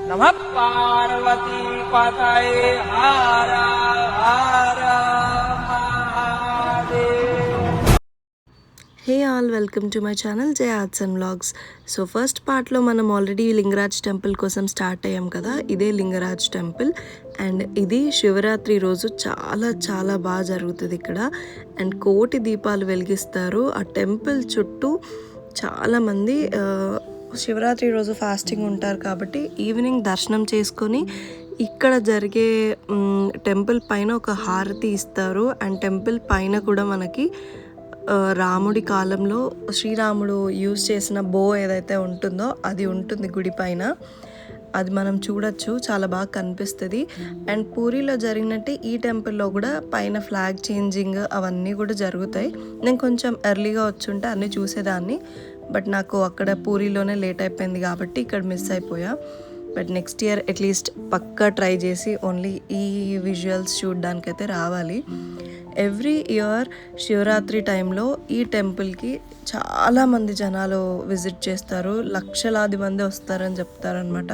नमः पार्वती पतये Har Har Mahadev. Hey all, welcome to my channel Jai arts and vlogs. So first పార్ట్లో మనం ఆల్రెడీ లింగరాజ్ టెంపుల్ కోసం స్టార్ట్ అయ్యాం కదా. ఇదే లింగరాజ్ టెంపుల్ అండ్ ఇది శివరాత్రి రోజు చాలా చాలా బాగా జరుగుతుంది ఇక్కడ. అండ్ కోటి దీపాలు వెలిగిస్తారు. ఆ టెంపుల్ చుట్టూ చాలామంది శివరాత్రి రోజు ఫాస్టింగ్ ఉంటారు కాబట్టి ఈవినింగ్ దర్శనం చేసుకొని ఇక్కడ జరిగే టెంపుల్ పైన ఒక హారతి ఇస్తారు. అండ్ టెంపుల్ పైన కూడా మనకి రాముడి కాలంలో శ్రీరాముడు యూజ్ చేసిన బో ఏదైతే ఉంటుందో అది ఉంటుంది గుడి పైన. అది మనం చూడొచ్చు, చాలా బాగా కనిపిస్తుంది. అండ్ పూరిలో జరిగినట్టే ఈ టెంపుల్లో కూడా పైన ఫ్లాగ్ చేంజింగ్ అవన్నీ కూడా జరుగుతాయి. నేను కొంచెం ఎర్లీగా వచ్చుంటే అన్నీ చూసేదాన్ని, బట్ నాకు అక్కడ పూరిలోనే లేట్ అయిపోయింది కాబట్టి ఇక్కడ మిస్ అయిపోయా. బట్ నెక్స్ట్ ఇయర్ అట్లీస్ట్ పక్కా ట్రై చేసి ఓన్లీ ఈ విజువల్స్ చూడడానికైతే రావాలి. ఎవ్రీ ఇయర్ శివరాత్రి టైంలో ఈ టెంపుల్కి చాలామంది జనాలు విజిట్ చేస్తారు. లక్షలాది మంది వస్తారని చెప్తారనమాట.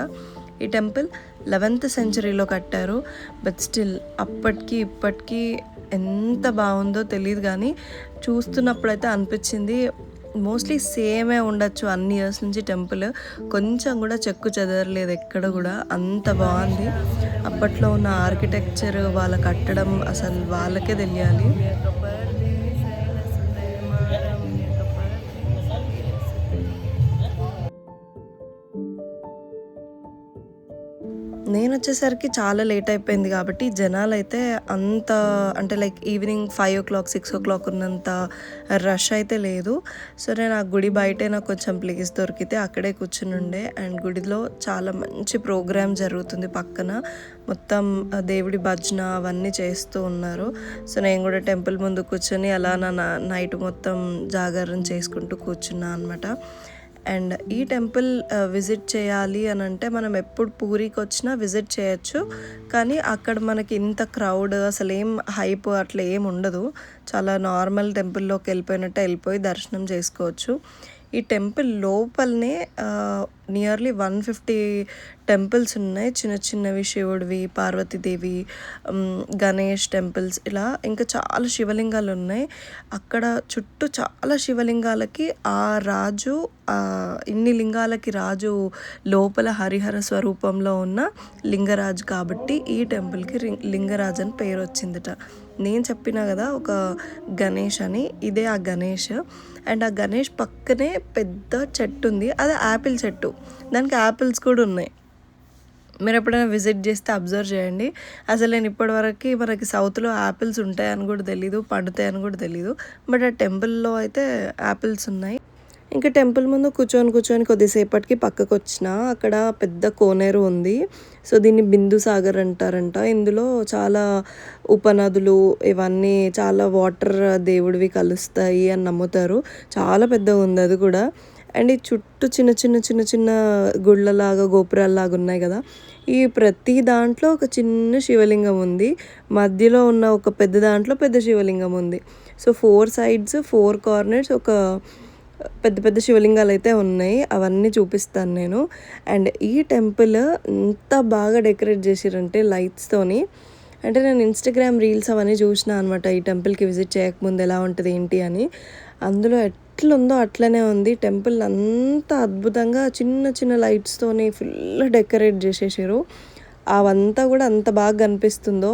ఈ టెంపుల్ 11th సెంచరీలో కట్టారు. బట్ స్టిల్ అప్పటికి ఇప్పటికీ ఎంత బాగుందో తెలియదు, కానీ చూస్తున్నప్పుడైతే అనిపించింది మోస్ట్లీ సేమే ఉండొచ్చు అన్ని ఇయర్స్ నుంచి. టెంపుల్ కొంచెం కూడా చెక్కు చెదరలేదు ఎక్కడ కూడా, అంత బాగుంది. అప్పట్లో ఉన్న ఆర్కిటెక్చర్, వాళ్ళ కట్టడం అసలు వాళ్ళకే తెలియాలి. నేను వచ్చేసరికి చాలా లేట్ అయిపోయింది కాబట్టి జనాలు అయితే అంత అంటే లైక్ ఈవినింగ్ 5 o'clock 6 o'clock ఉన్నంత రష్ అయితే లేదు. సో నేను ఆ గుడి బయటే నాకు కొంచెం ప్లేస్ దొరికితే అక్కడే కూర్చుని ఉండే. అండ్ గుడిలో చాలా మంచి ప్రోగ్రామ్ జరుగుతుంది పక్కన. మొత్తం దేవుడి భజన అవన్నీ చేస్తూ ఉన్నారు. సో నేను కూడా టెంపుల్ ముందు కూర్చొని అలా నా నైట్ మొత్తం జాగరణ చేసుకుంటూ కూర్చున్నా అనమాట. అండ్ ఈ టెంపుల్ విజిట్ చేయాలి అని అంటే మనం ఎప్పుడు పూరికి వచ్చినా విజిట్ చేయొచ్చు, కానీ అక్కడ మనకి ఇంత క్రౌడ్ అసలు ఏం హైప్ అట్లా ఏం ఉండదు. చాలా నార్మల్ టెంపుల్లోకి వెళ్ళిపోయినట్టే వెళ్ళిపోయి దర్శనం చేసుకోవచ్చు. ఈ టెంపుల్ లోపలనే నియర్లీ 150 టెంపుల్స్ ఉన్నాయి. చిన్న చిన్నవి శివుడివి, పార్వతీదేవి, గణేష్ టెంపుల్స్, ఇలా ఇంకా చాలా శివలింగాలు ఉన్నాయి. అక్కడ చుట్టూ చాలా శివలింగాలకి ఆ రాజు, ఇన్ని లింగాలకి రాజు లోపల హరిహర స్వరూపంలో ఉన్న లింగరాజు కాబట్టి ఈ టెంపుల్కి లింగరాజు అని పేరు వచ్చిందట. నేను చెప్పినా కదా ఒక గణేష్ అని, ఇదే ఆ గణేష్. అండ్ ఆ గణేష్ పక్కనే పెద్ద చెట్టు ఉంది, అది యాపిల్ చెట్టు. దానికి యాపిల్స్ కూడా ఉన్నాయి. మీరు ఎప్పుడైనా విజిట్ చేస్తే అబ్జర్వ్ చేయండి. అసలు నేను ఇప్పటివరకు మనకి సౌత్లో యాపిల్స్ ఉంటాయని కూడా తెలీదు, పండుతాయని కూడా తెలీదు. బట్ ఆ టెంపుల్లో అయితే యాపిల్స్ ఉన్నాయి. ఇంకా టెంపుల్ ముందు కూర్చొని కొద్దిసేపటికి పక్కకు వచ్చిన అక్కడ పెద్ద కోనేరు ఉంది. సో దీన్ని బిందు సాగర్ అంటారంట. ఇందులో చాలా ఉపనదులు ఇవన్నీ చాలా వాటర్ దేవుడివి కలుస్తాయి అని నమ్ముతారు. చాలా పెద్దగా ఉంది అది కూడా. అండ్ ఈ చుట్టూ చిన్న గుళ్ళలాగా గోపురాల్లాగా ఉన్నాయి కదా. ఈ ప్రతి దాంట్లో ఒక చిన్న శివలింగం ఉంది. మధ్యలో ఉన్న ఒక పెద్ద దాంట్లో పెద్ద శివలింగం ఉంది. సో 4 sides 4 corners ఒక పెద్ద శివలింగాలు అయితే ఉన్నాయి. అవన్నీ చూపిస్తాను నేను. అండ్ ఈ టెంపుల్ ఎంత బాగా డెకరేట్ చేసిరంటే లైట్స్తోని. అంటే నేను ఇన్స్టాగ్రామ్ రీల్స్ అవన్నీ చూసిన అనమాట ఈ టెంపుల్కి విజిట్ చేయకముందు ఎలా ఉంటుంది ఏంటి అని. అందులో ఎట్లుందో అట్లనే ఉంది. టెంపుల్ అంత అద్భుతంగా చిన్న లైట్స్తోని ఫుల్ డెకరేట్ చేసేసారు. అవంతా కూడా అంత బాగా కనిపిస్తుందో.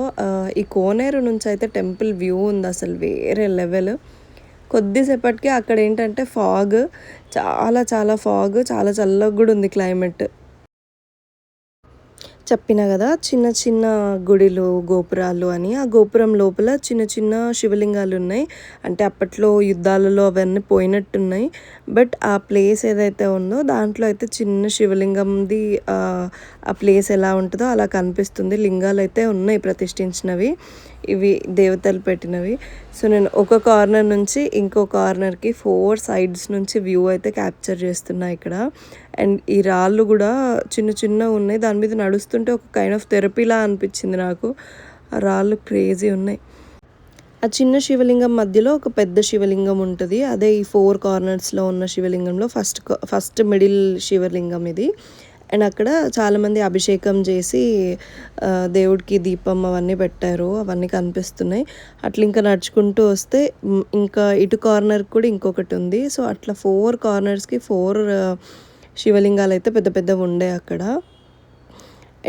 ఈ కోనేరు నుంచి అయితే టెంపుల్ వ్యూ ఉంది అసలు వేరే లెవెల్. కొద్దిసేపటికి అక్కడ ఏంటంటే ఫాగ్, చాలా ఫాగ్, చాలా చల్లగా కూడా ఉంది క్లైమేట్. చెప్పినా కదా చిన్న గుడిలు, గోపురాలు అని. ఆ గోపురం లోపల చిన్న శివలింగాలు ఉన్నాయి. అంటే అప్పట్లో యుద్ధాలలో అవన్నీ పోయినట్టున్నాయి. బట్ ఆ ప్లేస్ ఏదైతే ఉందో దాంట్లో అయితే చిన్న శివలింగంది ఆ ప్లేస్ ఎలా ఉంటుందో అలా కనిపిస్తుంది. లింగాలు అయితే ఉన్నాయి ప్రతిష్ఠించినవి, ఇవి దేవతలు పెట్టినవి. సో నేను ఒక కార్నర్ నుంచి ఇంకో కార్నర్కి 4 sides నుంచి వ్యూ అయితే క్యాప్చర్ చేస్తున్నా ఇక్కడ. అండ్ ఈ రాళ్ళు కూడా చిన్న ఉన్నాయి. దాని మీద నడుస్తుంటే ఒక కైండ్ ఆఫ్ థెరపీలా అనిపించింది నాకు. ఆ రాళ్ళు క్రేజీ ఉన్నాయి. ఆ చిన్న శివలింగం మధ్యలో ఒక పెద్ద శివలింగం ఉంటుంది. అదే ఈ 4 cornersలో ఉన్న శివలింగంలో ఫస్ట్ మిడిల్ శివలింగం ఇది. అండ్ అక్కడ చాలామంది అభిషేకం చేసి దేవుడికి దీపం అవన్నీ పెట్టారు, అవన్నీ కనిపిస్తున్నాయి. అట్లా ఇంకా నడుచుకుంటూ వస్తే ఇంకా ఇటు కార్నర్ కూడా ఇంకొకటి ఉంది. సో అట్లా 4 కార్నర్స్కి 4 శివలింగాలు అయితే పెద్ద పెద్దవి ఉండే అక్కడ.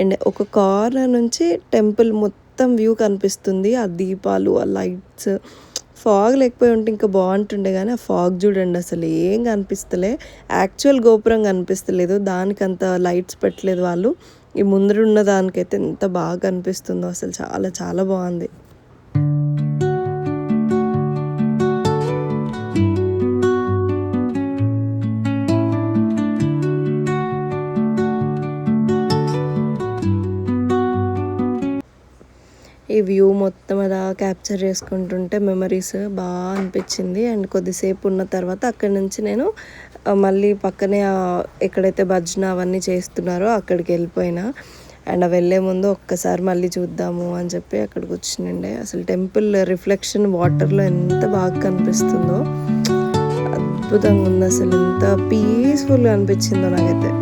అండ్ ఒక కార్నర్ నుంచి టెంపుల్ మొత్తం వ్యూ కనిపిస్తుంది. ఆ దీపాలు, ఆ లైట్స్, ఫాగ్ లేకపోయి ఉంటే ఇంకా బాగుంటుండే, కానీ ఆ ఫాగ్ చూడండి అసలు ఏం కనిపిస్తలే. యాక్చువల్ గోపురం కనిపిస్తలేదు, దానికి అంత లైట్స్ పెట్టలేదు వాళ్ళు. ఈ ముందర ఉన్న దానికైతే ఎంత బాగా కనిపిస్తుందో అసలు, చాలా చాలా బాగుంది. ఈ వ్యూ మొత్తం అలా క్యాప్చర్ చేసుకుంటుంటే మెమరీస్ బాగా అనిపించింది. అండ్ కొద్దిసేపు ఉన్న తర్వాత అక్కడి నుంచి నేను మళ్ళీ పక్కనే ఎక్కడైతే భజన అవన్నీ చేస్తున్నారో అక్కడికి వెళ్ళిపోయినా. అండ్ వెళ్ళే ముందు ఒక్కసారి మళ్ళీ చూద్దాము అని చెప్పి అక్కడికి వచ్చినండే. అసలు టెంపుల్ రిఫ్లెక్షన్ వాటర్లో ఎంత బాగా కనిపిస్తుందో, అద్భుతంగా ఉంది అసలు. ఎంత పీస్ఫుల్గా అనిపించిందో నాకైతే.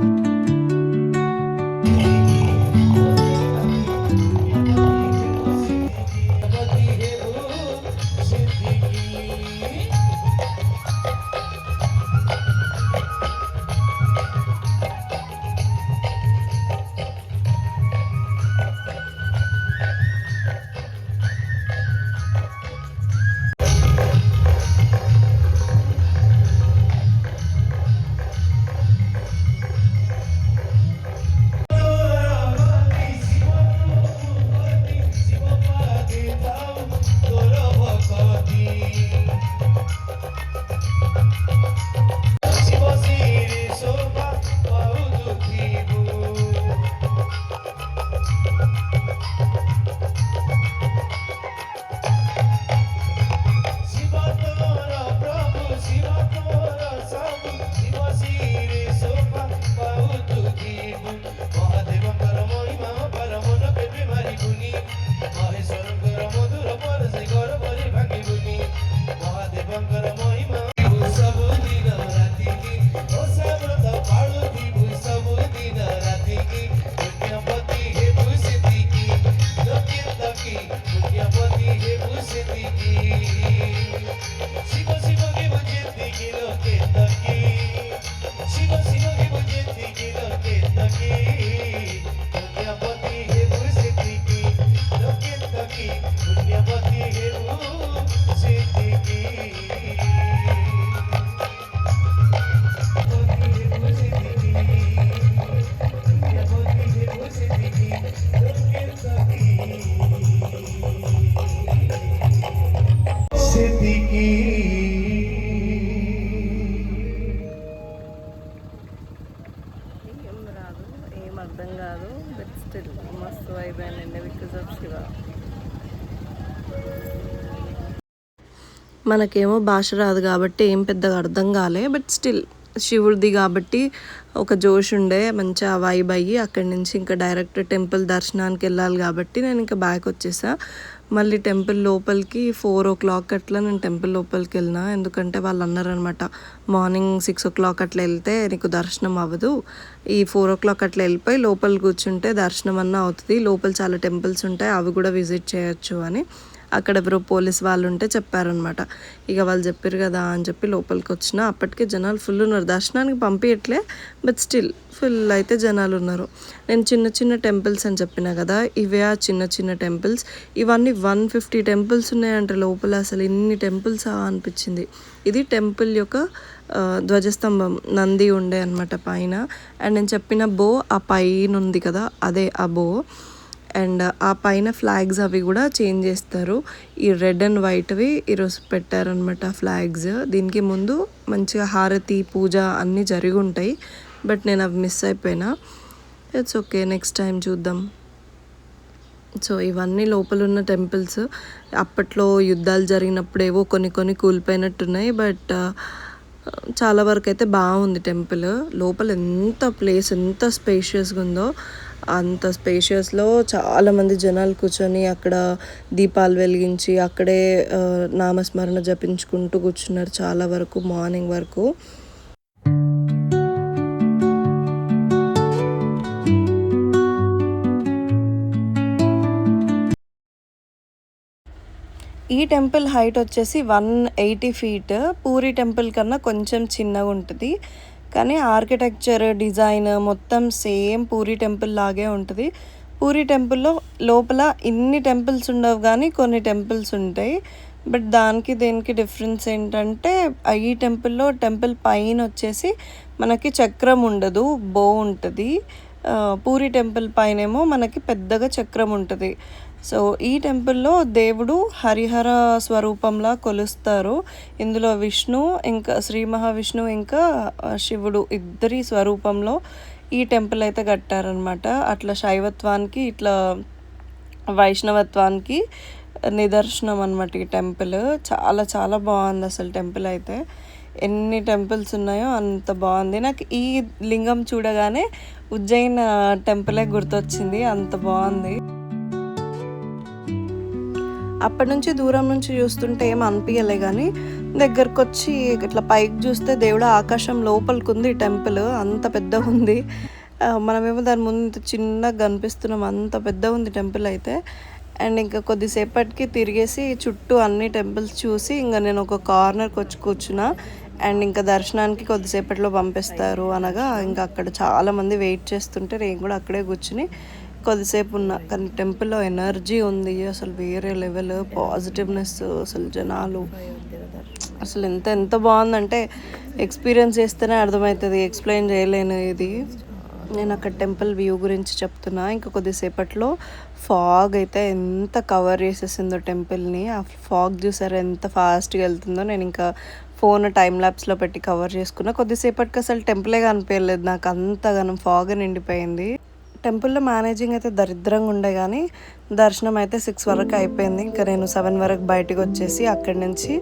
ఏం అర్థం కాదు, బట్ స్టిల్ మస్తు వైబ్ అండి బికాస్ ఆఫ్ శివ. మనకేమో భాష రాదు కాబట్టి ఏం పెద్దగా అర్థం కాలే, బట్ స్టిల్ శివుడిది కాబట్టి ఒక జోష్ ఉండే, మంచిగా వైబ్ అయ్యి అక్కడి నుంచి ఇంకా డైరెక్ట్ టెంపుల్ దర్శనానికి వెళ్ళాలి కాబట్టి నేను ఇంకా బ్యాక్ వచ్చేసా. మళ్ళీ టెంపుల్ లోపలికి 4 o'clock అట్లా నేను టెంపుల్ లోపలికి వెళ్ళినా. ఎందుకంటే వాళ్ళు అన్నారనమాట, మార్నింగ్ 6 o'clock అట్లా వెళ్తే నీకు దర్శనం అవ్వదు, ఈ 4 o'clock అట్లా వెళ్ళిపోయి లోపల కూర్చుంటే దర్శనం అన్నా అవుతుంది, లోపల చాలా టెంపుల్స్ ఉంటాయి అవి కూడా విజిట్ చేయొచ్చు అని అక్కడ ఎవరో పోలీస్ వాళ్ళు ఉంటే చెప్పారనమాట. ఇక వాళ్ళు చెప్పారు కదా అని చెప్పి లోపలికి వచ్చిన. అప్పటికే జనాలు ఫుల్ ఉన్నారు, దర్శనానికి పంపించట్లే బట్ స్టిల్ ఫుల్ అయితే జనాలు ఉన్నారు. నేను చిన్న చిన్న టెంపుల్స్ అని చెప్పిన కదా, ఇవే ఆ చిన్న చిన్న టెంపుల్స్. ఇవన్నీ 150 టెంపుల్స్ ఉన్నాయంటే లోపల. అసలు ఇన్ని టెంపుల్స్ అనిపించింది. ఇది టెంపుల్ యొక్క ధ్వజస్తంభం, నంది ఉండే అనమాట పైన. అండ్ నేను చెప్పిన బో ఆ పైన ఉంది కదా, అదే ఆ బో. అండ్ ఆ పైన ఫ్లాగ్స్ అవి కూడా చేంజ్ చేస్తారు. ఈ రెడ్ అండ్ వైట్వి ఈరోజు పెట్టారనమాట ఫ్లాగ్స్. దీనికి ముందు మంచిగా హారతి పూజ అన్నీ జరిగి ఉంటాయి, బట్ నేను అవి మిస్ అయిపోయినా. ఇట్స్ ఓకే, నెక్స్ట్ టైం చూద్దాం. సో ఇవన్నీ లోపల ఉన్న టెంపుల్స్. అప్పట్లో యుద్ధాలు జరిగినప్పుడు ఏవో కొన్ని కూలిపోయినట్టున్నాయి, బట్ చాలా వరకు అయితే బాగుంది టెంపుల్. లోపల ఎంత ప్లేస్, ఎంత స్పేషియస్గా ఉందో. అంత స్పేషియస్లో చాలామంది జనాలు కూర్చొని అక్కడ దీపాలు వెలిగించి అక్కడే నామస్మరణ జపించుకుంటూ కూర్చున్నారు చాలా వరకు, మార్నింగ్ వరకు. ఈ టెంపుల్ హైట్ వచ్చేసి 180 ఫీట్. పూరి టెంపుల్ కన్నా కొంచెం చిన్నగా ఉంటుంది, కానీ ఆర్కిటెక్చర్ డిజైన్ మొత్తం సేమ్ పూరి టెంపుల్ లాగే ఉంటుంది. పూరి టెంపుల్లో లోపల ఇన్ని టెంపుల్స్ ఉండవు కానీ కొన్ని టెంపుల్స్ ఉంటాయి. బట్ దానికి దీనికి డిఫరెన్స్ ఏంటంటే ఈ టెంపుల్లో టెంపుల్ పైన వచ్చేసి మనకి చక్రం ఉండదు, బో ఉంటుంది. పూరి టెంపుల్ పైనేమో మనకి పెద్దగా చక్రం ఉంటుంది. సో ఈ టెంపుల్లో దేవుడు హరిహర స్వరూపంలా కొలుస్తారు. ఇందులో విష్ణు ఇంకా శ్రీ మహావిష్ణువు ఇంకా శివుడు ఇద్దరి స్వరూపంలో ఈ టెంపుల్ అయితే కట్టారనమాట. అట్లా శైవత్వానికి ఇట్లా వైష్ణవత్వానికి నిదర్శనం అనమాట ఈ టెంపుల్. చాలా చాలా బాగుంది అసలు టెంపుల్ అయితే. ఎన్ని టెంపుల్స్ ఉన్నాయో అంత బాగుంది. నాకు ఈ లింగం చూడగానే ఉజ్జయిన్ టెంపులే గుర్తొచ్చింది, అంత బాగుంది. అప్పటి నుంచి దూరం నుంచి చూస్తుంటే ఏం అనిపించలే, కానీ దగ్గరకు వచ్చి ఇట్లా పైకి చూస్తే దేవుడు ఆకాశం లోపలికి ఉంది టెంపుల్, అంత పెద్దగా ఉంది. మనమేమో దాని ముందు ఇంత చిన్నగా కనిపిస్తున్నాం, అంత పెద్దగా ఉంది టెంపుల్ అయితే. అండ్ ఇంకా కొద్దిసేపటికి తిరిగేసి చుట్టూ అన్ని టెంపుల్స్ చూసి ఇంకా నేను ఒక కార్నర్కి వచ్చి కూర్చున్నా. అండ్ ఇంకా దర్శనానికి కొద్దిసేపట్లో పంపిస్తారు అనగా ఇంకా అక్కడ చాలామంది వెయిట్ చేస్తుంటే నేను కూడా అక్కడే కూర్చుని కొద్దిసేపు ఉన్నా. కానీ టెంపుల్లో ఎనర్జీ ఉంది అసలు, వేరే లెవెల్ పాజిటివ్నెస్. అసలు జనాలు అసలు ఎంత ఎంత బాగుందంటే ఎక్స్పీరియన్స్ చేస్తేనే అర్థమవుతుంది, ఎక్స్ప్లెయిన్ చేయలేను ఇది. నేను అక్కడ టెంపుల్ వ్యూ గురించి చెప్తున్నా. ఇంకా కొద్దిసేపట్లో ఫాగ్ అయితే ఎంత కవర్ చేసేసిందో టెంపుల్ని. ఆ ఫాగ్ చూసారు ఎంత ఫాస్ట్గా వెళ్తుందో. నేను ఇంకా ఫోన్ టైం ల్యాప్స్లో పెట్టి కవర్ చేసుకున్నా. కొద్దిసేపటికి అసలు టెంపులే కనిపించలేదు నాకు, అంతగానం ఫాగ్ నిండిపోయింది. టెంపుల్లో మేనేజింగ్ అయితే దరిద్రంగా ఉండే, కానీ దర్శనం అయితే 6 వరకు అయిపోయింది. ఇంకా నేను 7 వరకు బయటకు వచ్చేసి అక్కడి నుంచి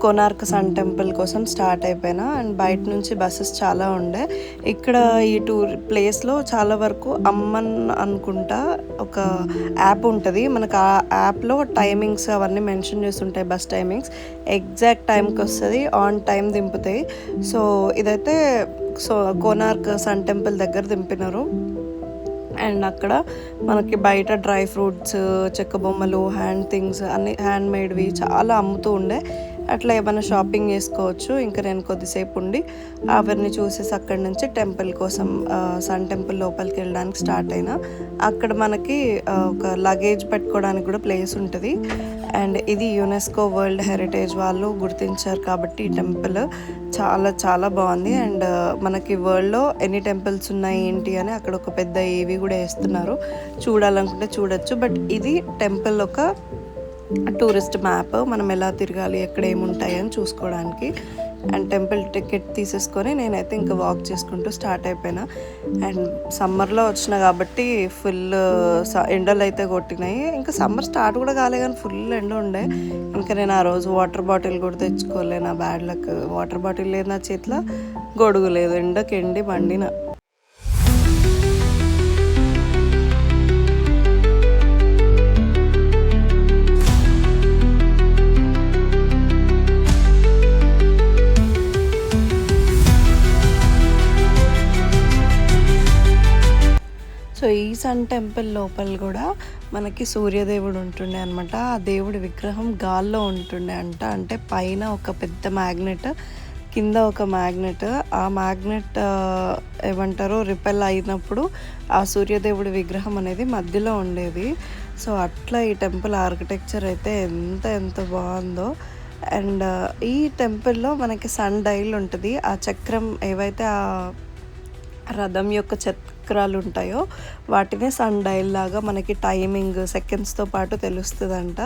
కోనార్క్ సన్ టెంపుల్ కోసం స్టార్ట్ అయిపోయినా. అండ్ బయట నుంచి బస్సెస్ చాలా ఉండే. ఇక్కడ ఈ ప్లేస్లో చాలా వరకు అమ్మన్ అనుకుంటా ఒక యాప్ ఉంటుంది మనకు. ఆ యాప్లో టైమింగ్స్ అవన్నీ మెన్షన్ చేసి ఉంటాయి, బస్ టైమింగ్స్ ఎగ్జాక్ట్ టైంకి వస్తుంది, ఆన్ టైం దింపుతాయి. సో ఇదైతే కోనార్క్ సన్ టెంపుల్ దగ్గర దింపినారు. అండ్ అక్కడ మనకి బయట డ్రై ఫ్రూట్స్, చెక్క బొమ్మలు, హ్యాండ్ థింగ్స్ అన్ని హ్యాండ్ మేడ్వి చాలా అమ్ముతూ ఉండే. అట్లా ఏమైనా షాపింగ్ చేసుకోవచ్చు. ఇంకా నేను కొద్దిసేపు ఉండి అవన్నీ చూసేసి అక్కడి నుంచి టెంపుల్ కోసం సన్ టెంపుల్ లోపలికి వెళ్ళడానికి స్టార్ట్ అయినా. అక్కడ మనకి ఒక లగేజ్ పెట్టుకోవడానికి కూడా ప్లేస్ ఉంటుంది. అండ్ ఇది యునెస్కో వరల్డ్ హెరిటేజ్ వాళ్ళు గుర్తించారు కాబట్టి ఈ టెంపుల్ చాలా చాలా బాగుంది. అండ్ మనకి వరల్డ్లో ఎన్ని టెంపుల్స్ ఉన్నాయి ఏంటి అని అక్కడ ఒక పెద్ద ఏవి కూడా వేస్తున్నారు, చూడాలనుకుంటే చూడొచ్చు. బట్ ఇది టెంపుల్ ఒక టూరిస్ట్ మ్యాప్, మనం ఎలా తిరగాలి ఎక్కడ ఏముంటాయి అని చూసుకోవడానికి. అండ్ టెంపుల్ టికెట్ తీసేసుకొని నేనైతే ఇంకా వాక్ చేసుకుంటూ స్టార్ట్ అయిపోయినా. అండ్ సమ్మర్లో వచ్చిన కాబట్టి ఫుల్ ఎండలు అయితే కొట్టినాయి. ఇంకా సమ్మర్ స్టార్ట్ కూడా కాలే కానీ ఫుల్ ఎండ ఉండే. ఇంకా నేను ఆ రోజు వాటర్ బాటిల్ కూడా తెచ్చుకోలే, నా బ్యాడ్ లక్. వాటర్ బాటిల్ లేదు నా చేతిలో, గొడుగు లేదు, ఎండకి ఎండి మండిన. సో ఈ సన్ టెంపుల్ లోపల కూడా మనకి సూర్యదేవుడు ఉంటుండే అనమాట. ఆ దేవుడి విగ్రహం గాల్లో ఉంటుండే అంటే పైన ఒక పెద్ద మ్యాగ్నెట్, కింద ఒక మ్యాగ్నెట్. ఆ మ్యాగ్నెట్ ఏమంటారో రిపెల్ అయినప్పుడు ఆ సూర్యదేవుడి విగ్రహం అనేది మధ్యలో ఉండేది. సో అట్లా ఈ టెంపుల్ ఆర్కిటెక్చర్ అయితే ఎంత ఎంత బాగుందో. అండ్ ఈ టెంపుల్లో మనకి సన్ డైల్ ఉంటుంది. ఆ చక్రం ఏవైతే ఆ రథం యొక్క చక్రాలు ఉంటాయో వాటినే సన్ డైల్ లాగా మనకి టైమింగ్ సెకండ్స్తో పాటు తెలుస్తుందంట.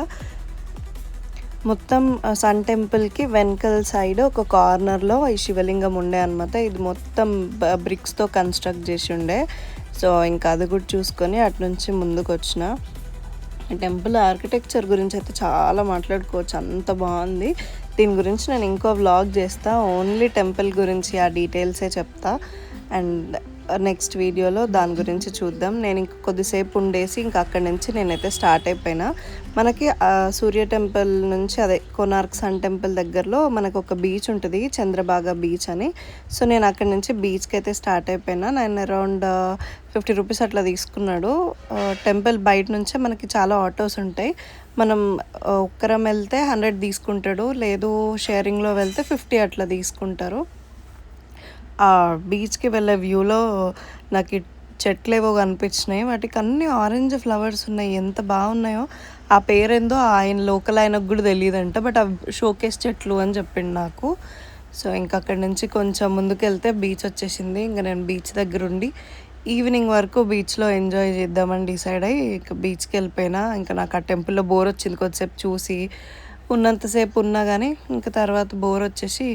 మొత్తం సన్ టెంపుల్కి వెనకల్ సైడ్ ఒక కార్నర్లో ఈ శివలింగం ఉండే అనమాట. ఇది మొత్తం బ్రిక్స్తో కన్స్ట్రక్ట్ చేసి ఉండే. సో ఇంకా అది కూడా చూసుకొని అటు నుంచి ముందుకు వచ్చిన. టెంపుల్ ఆర్కిటెక్చర్ గురించి అయితే చాలా మాట్లాడుకోవచ్చు, అంత బాగుంది. దీని గురించి నేను ఇంకో వ్లాగ్ చేస్తా, ఓన్లీ టెంపుల్ గురించి ఆ డీటెయిల్సే చెప్తా. అండ్ నెక్స్ట్ వీడియోలో దాని గురించి చూద్దాం. నేను ఇంక కొద్దిసేపు ఉండేసి ఇంకా అక్కడి నుంచి నేనైతే స్టార్ట్ అయిపోయినా. మనకి సూర్య టెంపుల్ నుంచి అదే కోనార్క్ సన్ టెంపుల్ దగ్గరలో మనకు ఒక బీచ్ ఉంటుంది, చంద్రబాగా బీచ్ అని. సో నేను అక్కడి నుంచి బీచ్కి అయితే స్టార్ట్ అయిపోయినా. నేను అరౌండ్ 50 రూపీస్ అట్లా తీసుకున్నాడు. టెంపుల్ బయట నుంచే మనకి చాలా ఆటోస్ ఉంటాయి, మనం ఒక్కరం వెళ్తే 100 తీసుకుంటాడు, లేదు షేరింగ్లో వెళ్తే 50 అట్లా తీసుకుంటారు. ఆ బీచ్కి వెళ్ళే వ్యూలో నాకు ఈ చెట్లేవో కనిపించినాయి, వాటికి అన్ని ఆరెంజ్ ఫ్లవర్స్ ఉన్నాయి, ఎంత బాగున్నాయో. ఆ పేరేందో ఆయన లోకల్ ఆయనకు కూడా తెలియదంట, బట్ ఆ షోకేస్ చెట్లు అని చెప్పిండు నాకు. సో ఇంకా అక్కడి నుంచి కొంచెం ముందుకు వెళ్తే బీచ్ వచ్చేసింది. ఇంకా నేను బీచ్ దగ్గర ఉండి ఈవినింగ్ వరకు బీచ్లో ఎంజాయ్ చేద్దామని డిసైడ్ అయ్యి ఇంకా బీచ్కి వెళ్ళిపోయినా. ఇంకా నాకు ఆ టెంపుల్లో బోర్ వచ్చింది, కొద్దిసేపు చూసి ఉన్నంతసేపు ఉన్నా కానీ ఇంకా తర్వాత బోర్ వచ్చేసి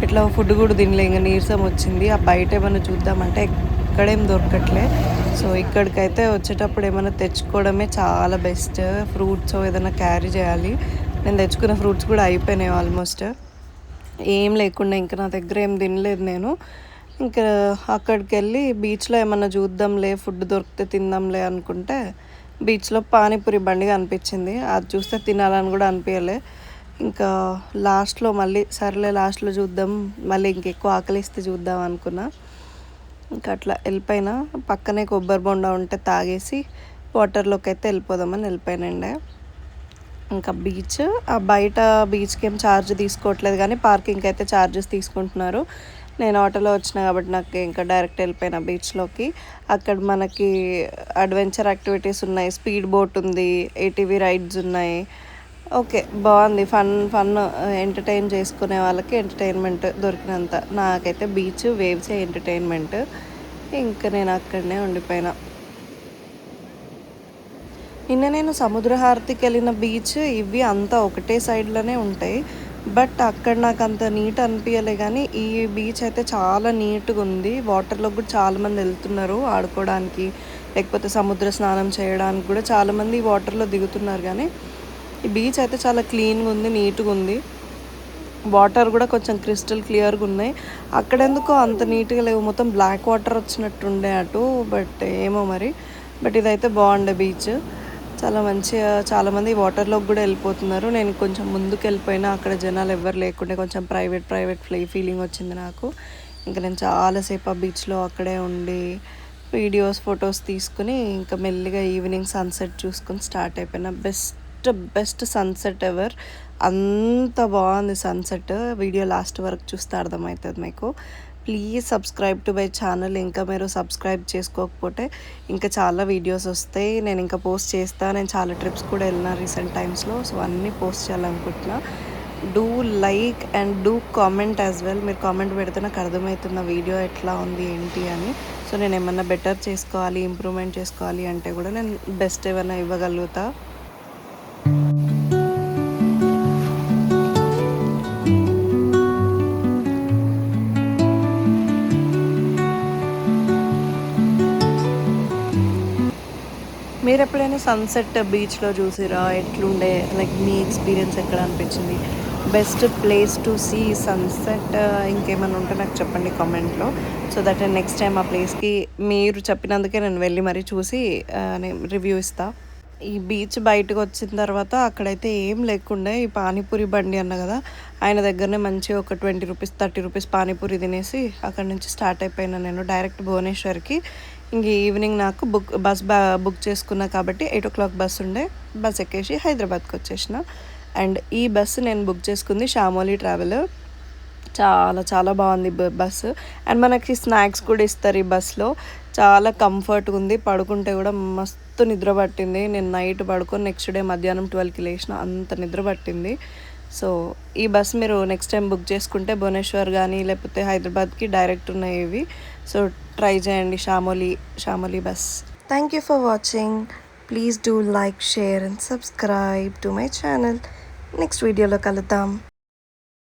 ఇట్లా ఫుడ్ కూడా తినలే, ఇంకా నీరసం వచ్చింది. ఆ బయట ఏమైనా చూద్దామంటే ఎక్కడేం దొరకట్లే. సో ఇక్కడికైతే వచ్చేటప్పుడు ఏమైనా తెచ్చుకోవడమే చాలా బెస్ట్. ఫ్రూట్స్ ఏదైనా క్యారీ చేయాలి. నేను తెచ్చుకున్న ఫ్రూట్స్ కూడా అయిపోయినాయి ఆల్మోస్ట్, ఏం లేకుండా ఇంకా నా దగ్గర ఏం తినలేదు నేను. ఇంకా అక్కడికి వెళ్ళి బీచ్లో ఏమన్నా చూద్దాంలే, ఫుడ్ దొరికితే తిందాంలే అనుకుంటే బీచ్లో పానీపూరి బండి కనిపించింది. అది చూస్తే తినాలని కూడా అనిపించలే. ఇంకా లాస్ట్లో మళ్ళీ సర్లే లాస్ట్లో చూద్దాం, మళ్ళీ ఇంకెక్కువ ఆకలిస్తే చూద్దాం అనుకున్నా. ఇంకా అట్లా వెళ్ళిపోయినా. పక్కనే కొబ్బరి బొండా ఉంటే తాగేసి వాటర్లోకి అయితే వెళ్ళిపోదామని వెళ్ళిపోయానండి. ఇంకా బీచ్ ఆ బయట బీచ్కి ఏం ఛార్జ్ తీసుకోవట్లేదు, కానీ పార్కింగ్కి అయితే ఛార్జెస్ తీసుకుంటున్నారు. నేను ఆటోలో వచ్చిన కాబట్టి నాకు ఇంకా డైరెక్ట్ వెళ్ళిపోయినా బీచ్లోకి. అక్కడ మనకి అడ్వెంచర్ యాక్టివిటీస్ ఉన్నాయి, స్పీడ్ బోట్ ఉంది, ఏటీవీ రైడ్స్ ఉన్నాయి. ఓకే, బాగుంది. ఫన్ ఎంటర్టైన్ చేసుకునే వాళ్ళకి ఎంటర్టైన్మెంట్ దొరికినంత. నాకైతే బీచ్ వేవ్సే ఎంటర్టైన్మెంట్. ఇంకా నేను అక్కడనే ఉండిపోయినా. నిన్న నేను సముద్రహారతికి వెళ్ళిన బీచ్ ఇవి అంతా ఒకటే సైడ్లోనే ఉంటాయి, బట్ అక్కడ నాకు అంత నీట్ అనిపించలే. కానీ ఈ బీచ్ అయితే చాలా నీట్గా ఉంది. వాటర్లో కూడా చాలామంది వెళ్తున్నారు ఆడుకోవడానికి, లేకపోతే సముద్ర స్నానం చేయడానికి కూడా చాలామంది ఈ వాటర్లో దిగుతున్నారు. కానీ ఈ బీచ్ అయితే చాలా క్లీన్గా ఉంది, నీట్గా ఉంది. వాటర్ కూడా కొంచెం క్రిస్టల్ క్లియర్గా ఉన్నాయి. అక్కడెందుకో అంత నీట్గా లేవు, మొత్తం బ్లాక్ వాటర్ వచ్చినట్టుండే అటు. బట్ ఏమో మరి, బట్ ఇదైతే బాగుండే బీచ్, చాలా మంచిగా. చాలామంది వాటర్లోకి కూడా వెళ్ళిపోతున్నారు. నేను కొంచెం ముందుకు వెళ్ళిపోయినా, అక్కడ జనాలు ఎవ్వరు లేకుండే, కొంచెం ప్రైవేట్ ఫీలింగ్ వచ్చింది నాకు. ఇంకా నేను చాలాసేపు ఆ బీచ్లో అక్కడే ఉండి వీడియోస్ ఫొటోస్ తీసుకుని ఇంకా మెల్లిగా ఈవినింగ్ సన్సెట్ చూసుకొని స్టార్ట్ అయిపోయినా. బెస్ట్ సన్సెట్ ఎవర్, అంత బాగుంది సన్సెట్. వీడియో లాస్ట్ వరకు చూస్తే అర్థమవుతుంది మీకు. Please subscribe to my channel. ఇంకా మీరు సబ్స్క్రైబ్ చేసుకోకపోతే ఇంకా చాలా వీడియోస్ వస్తాయి, నేను ఇంకా పోస్ట్ చేస్తాను. నేను చాలా ట్రిప్స్ కూడా వెళ్ళినా రీసెంట్ టైమ్స్లో, సో అన్నీ పోస్ట్ చేయాలనుకుంటున్నా. Do like and do comment as well. మీరు కామెంట్ పెడితే నాకు అర్థమవుతున్న వీడియో ఎట్లా ఉంది ఏంటి అని. సో నేను ఏమన్నా బెటర్ చేసుకోవాలి, ఇంప్రూవ్మెంట్ చేసుకోవాలి అంటే కూడా నేను బెస్ట్ ఏమైనా ఇవ్వగలుగుతా. మీరు ఎప్పుడైనా సన్సెట్ బీచ్లో చూసిరా? ఎట్లుండే, లైక్ మీ ఎక్స్పీరియన్స్ ఎక్కడ అనిపించింది? Best place to see sunset ఇంకేమైనా ఉంటే నాకు చెప్పండి కామెంట్లో, సో దట్ నేను నెక్స్ట్ టైం ఆ ప్లేస్కి మీరు చెప్పినందుకే నేను వెళ్ళి మరీ చూసి నేను రివ్యూ ఇస్తాను. ఈ బీచ్ బయటకు వచ్చిన తర్వాత అక్కడైతే ఏం లేకుండే. ఈ పానీపూరి బండి అన్న కదా, ఆయన దగ్గరనే మంచిగా ఒక 20 రూపీస్ 30 రూపీస్ పానీపూరి తినేసి అక్కడ నుంచి స్టార్ట్ అయిపోయినా నేను డైరెక్ట్ భువనేశ్వర్కి. ఇంక ఈవినింగ్ నాకు బస్ బుక్ చేసుకున్నా కాబట్టి 8 o'clock బస్ ఉండే, బస్ ఎక్కేసి హైదరాబాద్కి వచ్చేసిన. అండ్ ఈ బస్సు నేను బుక్ చేసుకుంది షామోలీ ట్రావెల్. చాలా బాగుంది బస్సు. అండ్ మనకి స్నాక్స్ కూడా ఇస్తారు ఈ బస్లో. చాలా కంఫర్ట్గా ఉంది, పడుకుంటే కూడా మస్తు నిద్ర పట్టింది. నేను నైట్ పడుకొని నెక్స్ట్ డే మధ్యాహ్నం 12కి లేచిన, అంత నిద్ర పట్టింది. సో ఈ బస్ మీరు నెక్స్ట్ టైం బుక్ చేసుకుంటే భువనేశ్వర్ కానీ లేకపోతే హైదరాబాద్కి డైరెక్ట్ ఉన్నాయి ఇవి. సో ట్రై చేయండి Shamoli bus. Thank you for watching. Please do like, share and subscribe to my channel. Next వీడియోలో కలుద్దాం.